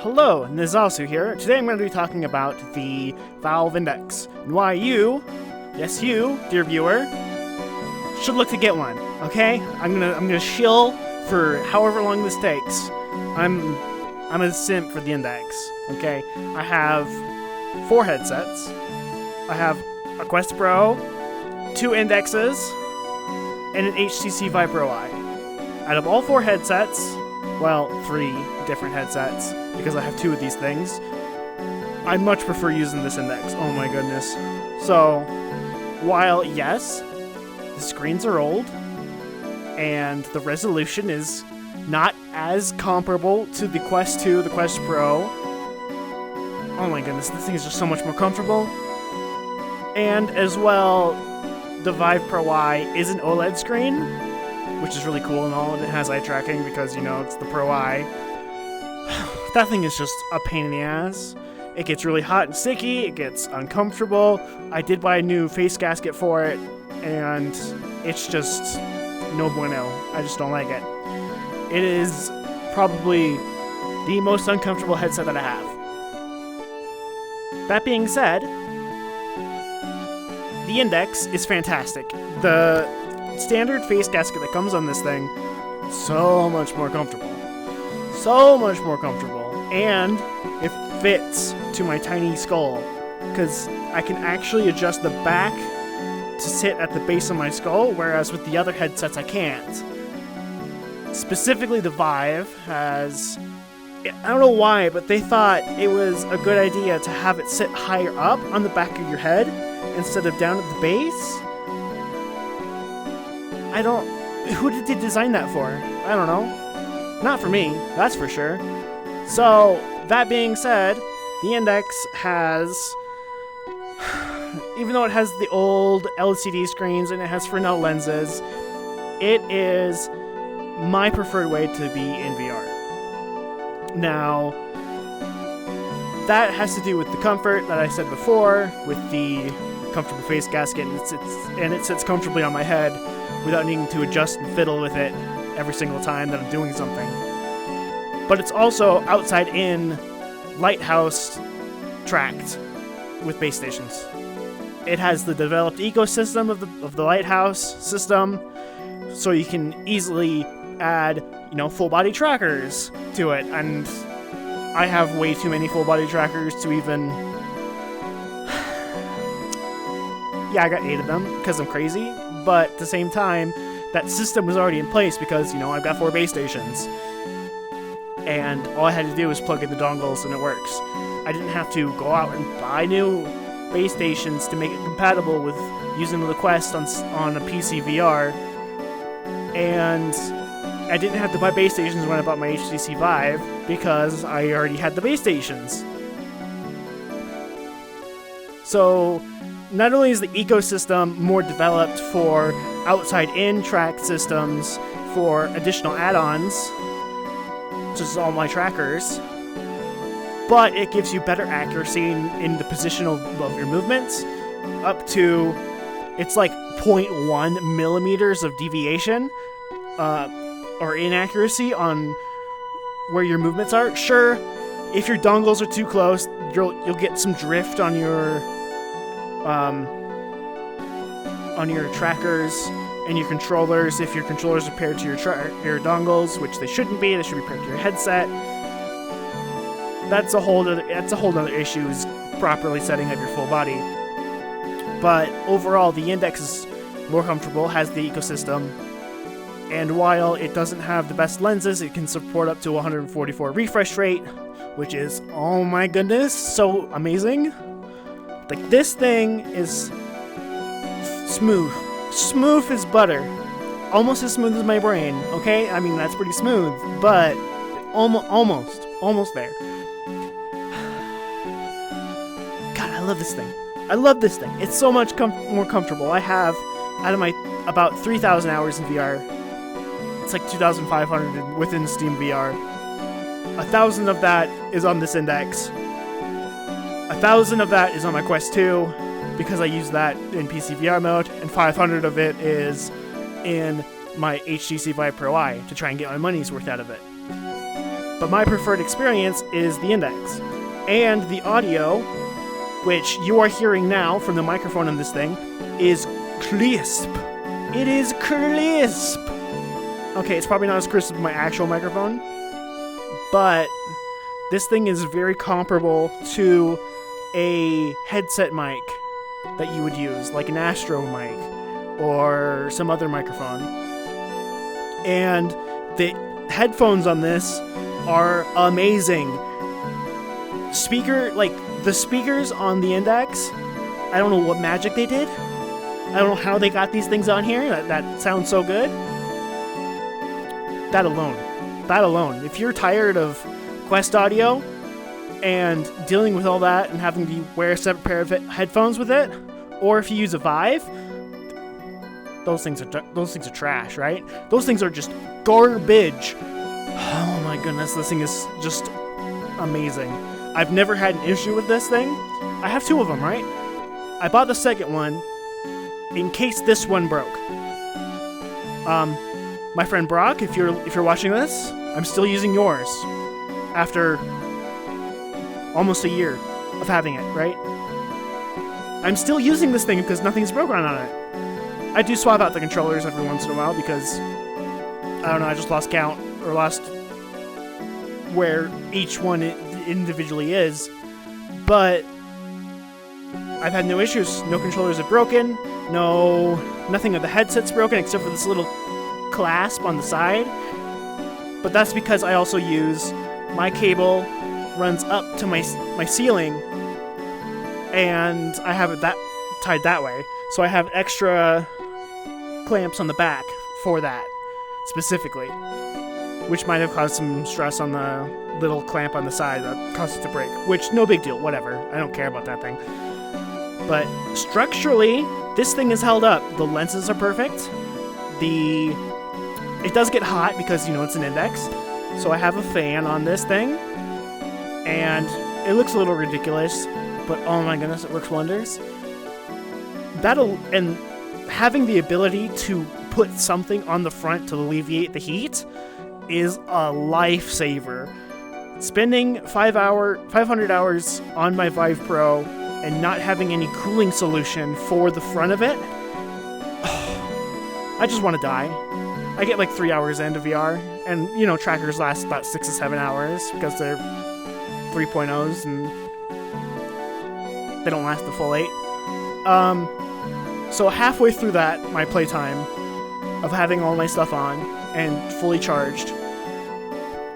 Hello, Nizasu here. Today I'm going to be talking about the Valve Index and why you, yes you, dear viewer, should look to get one. Okay? I'm gonna shill for however long this takes. I'm a simp for the Index. Okay? I have 4 headsets. I have a Quest Pro, 2 Indexes, and an HTC Vive Pro Eye. Out of all 4 headsets, well, 3 different headsets, because I have 2 of these things, I much prefer using this Index. Oh my goodness. So, while yes, the screens are old, and the resolution is not as comparable to the Quest 2, the Quest Pro, oh my goodness, this thing is just so much more comfortable. And as well, the Vive Pro Eye is an OLED screen, which is really cool and all, and it has eye tracking because, you know, it's the Pro Eye. That thing is just a pain in the ass. It gets really hot and sticky, it gets uncomfortable. I did buy a new face gasket for it, and it's just no bueno. I just don't like it. It is probably the most uncomfortable headset that I have. That being said, the Index is fantastic. The standard face gasket that comes on this thing, so much more comfortable. So much more comfortable. And it fits to my tiny skull, because I can actually adjust the back to sit at the base of my skull, whereas with the other headsets I can't. Specifically, the Vive has, I don't know why, but they thought it was a good idea to have it sit higher up on the back of your head instead of down at the base. Who did they design that for? I don't know. Not for me, that's for sure. So, that being said, the Index has, even though it has the old LCD screens and it has Fresnel lenses, it is my preferred way to be in VR. Now, that has to do with the comfort that I said before, with the comfortable face gasket, and it sits comfortably on my head without needing to adjust and fiddle with it every single time that I'm doing something. But it's also outside-in lighthouse tracked with base stations. It has the developed ecosystem of the lighthouse system, so you can easily add, you know, full-body trackers to it, and I have way too many full-body trackers to even... Yeah, I got 8 of them because I'm crazy, but at the same time, that system was already in place because, you know, I've got 4 base stations. And all I had to do was plug in the dongles and it works. I didn't have to go out and buy new base stations to make it compatible with using the Quest on a PC VR. And I didn't have to buy base stations when I bought my HTC Vive because I already had the base stations. So, not only is the ecosystem more developed for outside-in track systems for additional add-ons, such as all my trackers, but it gives you better accuracy in the position of your movements, up to, it's like 0.1 millimeters of deviation, or inaccuracy on where your movements are. Sure, if your dongles are too close, you'll get some drift on your trackers and your controllers. If your controllers are paired to your dongles, which they shouldn't be, they should be paired to your headset. That's a whole other issue, is properly setting up your full body. But overall, the Index is more comfortable, has the ecosystem, and while it doesn't have the best lenses, it can support up to 144 refresh rate, which is, oh my goodness, so amazing. Like, this thing is smooth. Smooth as butter. Almost as smooth as my brain, okay? I mean, that's pretty smooth, but almost there. God, I love this thing. I love this thing. It's so much more comfortable. I have, out of my about 3,000 hours in VR, it's like 2,500 within Steam VR. 1,000 of that is on this Index. 1,000 of that is on my Quest 2, because I use that in PC VR mode, and 500 of it is in my HTC Vive Pro Eye to try and get my money's worth out of it. But my preferred experience is the Index. And the audio, which you are hearing now from the microphone in this thing, is crisp. It is crisp. Okay, it's probably not as crisp as my actual microphone, but this thing is very comparable to a headset mic that you would use, like an Astro mic or some other microphone. And the headphones on this are amazing. The speakers on the Index, I don't know what magic they did. I don't know how they got these things on here. That sounds so good. That alone. If you're tired of Quest audio and dealing with all that and having to wear a separate pair of headphones with it, or if you use a Vive, those things are trash, right? Those things are just garbage. Oh my goodness, this thing is just amazing. I've never had an issue with this thing. I have 2 of them, right? I bought the second one in case this one broke. My friend Brock, if you're watching this, I'm still using yours after almost a year of having it, right? I'm still using this thing because nothing's broken on it. I do swap out the controllers every once in a while because, I don't know, I just lost count or lost where each one individually is. But I've had no issues. No controllers have broken. Nothing of the headset's broken except for this little clasp on the side. But that's because I also use my cable runs up to my ceiling, and I have it tied that way. So I have extra clamps on the back for that specifically, which might have caused some stress on the little clamp on the side that caused it to break. Which, no big deal. Whatever. I don't care about that thing. But structurally, this thing is held up. The lenses are perfect. It does get hot because, it's an Index. So I have a fan on this thing. And it looks a little ridiculous, but oh my goodness, it works wonders. And having the ability to put something on the front to alleviate the heat is a lifesaver. Spending 500 hours on my Vive Pro and not having any cooling solution for the front of it, I just want to die. I get like 3 hours into VR, and trackers last about 6 to 7 hours because they're 3.0s and they don't last the full 8. So halfway through that, my playtime of having all my stuff on and fully charged,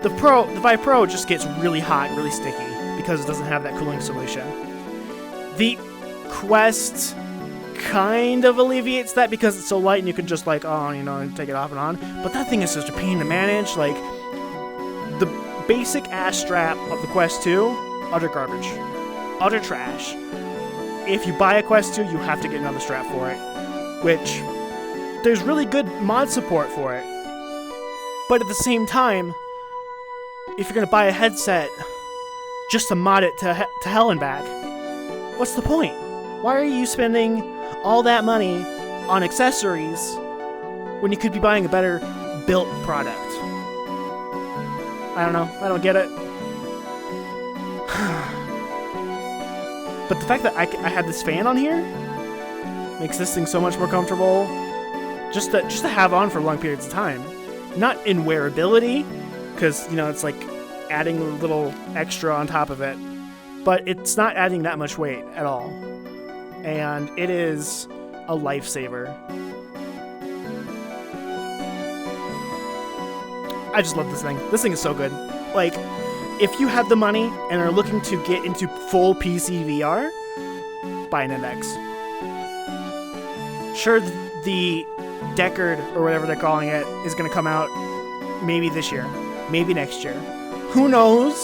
the Vive Pro just gets really hot and really sticky because it doesn't have that cooling solution. The Quest kind of alleviates that because it's so light and you can just take it off and on. But that thing is such a pain to manage. Like, the basic ass strap of the Quest 2, utter garbage. Utter trash. If you buy a Quest 2, you have to get another strap for it. Which, there's really good mod support for it. But at the same time, if you're going to buy a headset just to mod it to hell and back, what's the point? Why are you spending all that money on accessories when you could be buying a better built product? I don't know. I don't get it. But the fact that I had this fan on here makes this thing so much more comfortable just to have on for long periods of time. Not in wearability, because, it's like adding a little extra on top of it. But it's not adding that much weight at all. And it is a lifesaver. I just love this thing. This thing is so good. Like, if you have the money and are looking to get into full PC VR, buy an Index. Sure, the Deckard, or whatever they're calling it, is going to come out maybe this year, maybe next year. Who knows?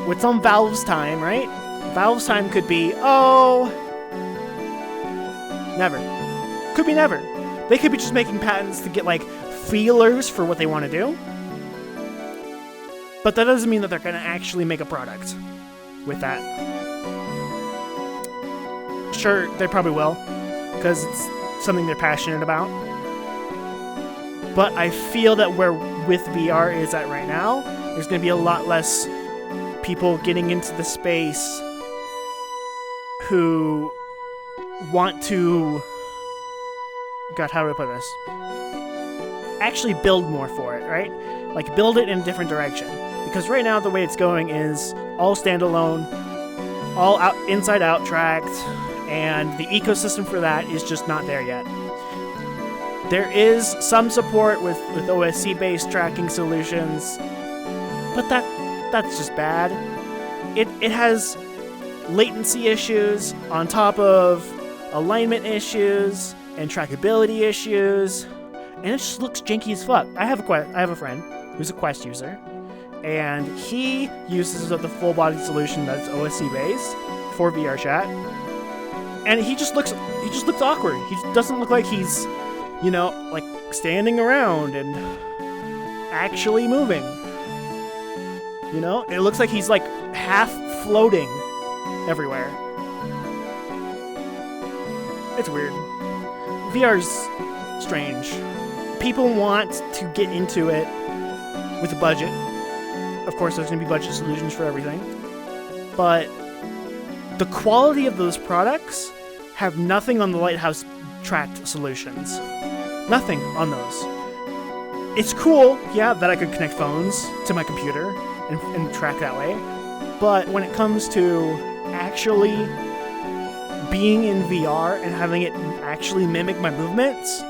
It's on Valve's time, right? Valve's time could be, never. Could be never. They could be just making patents to get, feelers for what they want to do. But that doesn't mean that they're going to actually make a product with that. Sure, they probably will, because it's something they're passionate about. But I feel that where with VR is at right now There's going to be a lot less people getting into the space who want to... God, how do I put this? Actually build more for it, right? Like, build it in a different direction. Because right now, the way it's going is all standalone, all inside-out tracked, and the ecosystem for that is just not there yet. There is some support with OSC-based tracking solutions, but that's just bad. It has latency issues on top of alignment issues and trackability issues, and it just looks janky as fuck. I have a friend who's a Quest user, and he uses the full body solution that's OSC based for VR chat, and he just looks awkward. He doesn't look like he's, you know, like standing around and actually moving. You know, it looks like he's like half floating everywhere. It's weird. VR's strange. People want to get into it with a budget. Of course, there's going to be budget solutions for everything. But the quality of those products have nothing on the Lighthouse tracked solutions. Nothing on those. It's cool, yeah, that I could connect phones to my computer and track that way. But when it comes to actually being in VR and having it actually mimic my movements,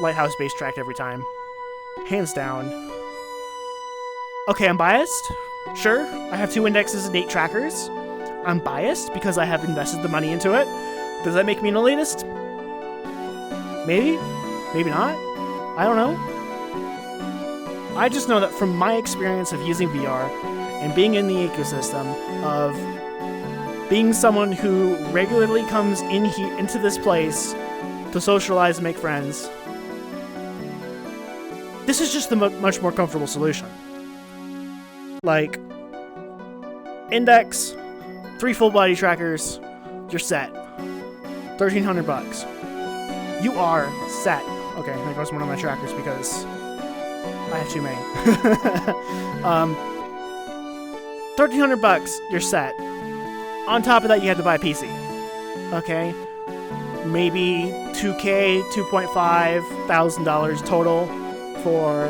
Lighthouse base tracked every time. Hands down. Okay, I'm biased. Sure, I have 2 indexes and 8 trackers. I'm biased because I have invested the money into it. Does that make me an elitist? Maybe. Maybe not. I don't know. I just know that from my experience of using VR and being in the ecosystem of being someone who regularly comes into this place to socialize and make friends, this is just the much more comfortable solution. Like, index, 3 full body trackers, you're set. $1,300. You are set. Okay, there goes one of my trackers because I have too many. $1,300, you're set. On top of that, you have to buy a PC. Okay? Maybe $2,000, $2,500 total for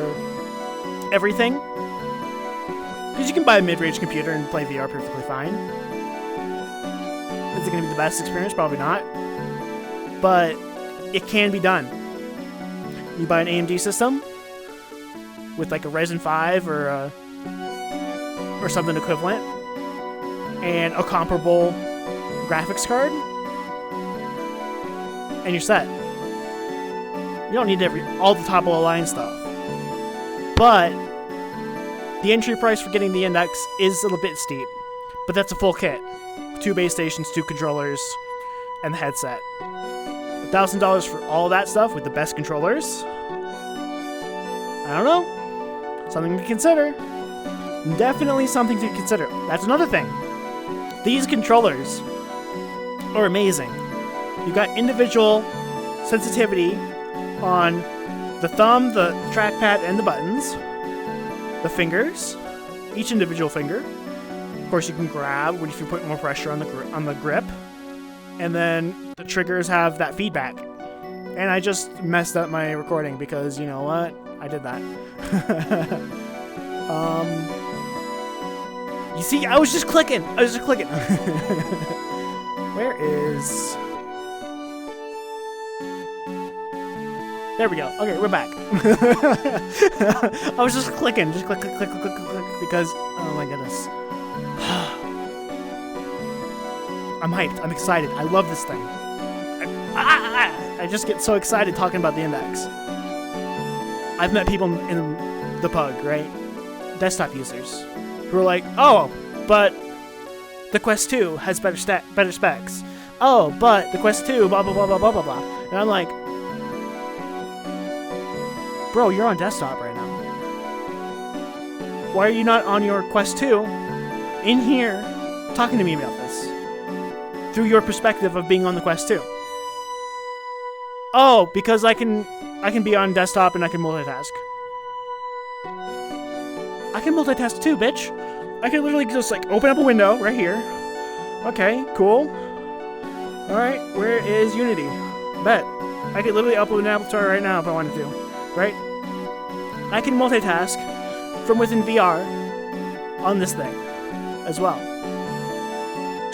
everything. Because you can buy a mid-range computer and play VR perfectly fine. Is it going to be the best experience? Probably not. But it can be done. You buy an AMD system with like a Ryzen 5 or something equivalent, and a comparable graphics card, and you're set. You don't need all the top of the line stuff. But the entry price for getting the Index is a little bit steep. But that's a full kit. 2 base stations, 2 controllers, and the headset. $1,000 for all that stuff with the best controllers? I don't know. Something to consider. Definitely something to consider. That's another thing. These controllers are amazing. You've got individual sensitivity on the thumb, the trackpad, and the buttons. The fingers. Each individual finger. Of course, you can grab if you put more pressure on the grip. And then the triggers have that feedback. And I just messed up my recording because, you know what? I did that. You see, I was just clicking. Where is... There we go. Okay, we're back. I was just clicking. Just click, because... Oh my goodness. I'm hyped. I'm excited. I love this thing. I just get so excited talking about the Index. I've met people in the Pug, right? Desktop users who are like, oh, but the Quest 2 has better specs. Oh, but the Quest 2, blah, blah, blah, blah, blah, blah, blah. And I'm like, bro, you're on desktop right now. Why are you not on your Quest 2 in here talking to me about this? Through your perspective of being on the Quest 2. Oh, because I can be on desktop and I can multitask. I can multitask too, bitch. I can literally just like open up a window right here. Okay, cool. Alright, where is Unity? Bet. I could literally upload an Apple Store right now if I wanted to. Right? I can multitask from within VR on this thing as well.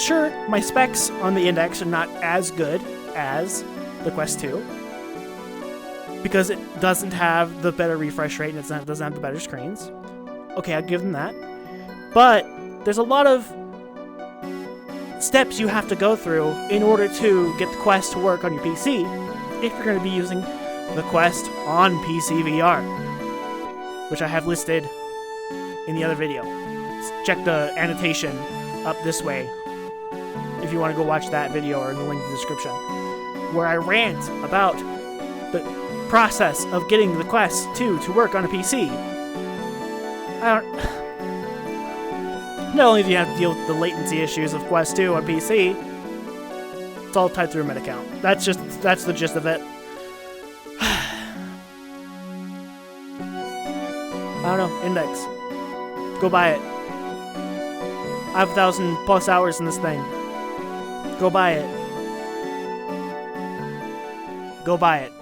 Sure, my specs on the Index are not as good as the Quest 2 because it doesn't have the better refresh rate and it doesn't have the better screens. Okay, I'll give them that. But there's a lot of steps you have to go through in order to get the Quest to work on your PC if you're going to be using the Quest on PC VR, which I have listed in the other video. Check the annotation up this way if you want to go watch that video, or in the link in the description, where I rant about the process of getting the Quest 2 to work on a PC. Not only do you have to deal with the latency issues of Quest 2 on PC, it's all tied through a Meta account. That's the gist of it. I don't know, Index. Go buy it. I have 1,000+ hours in this thing. Go buy it. Go buy it.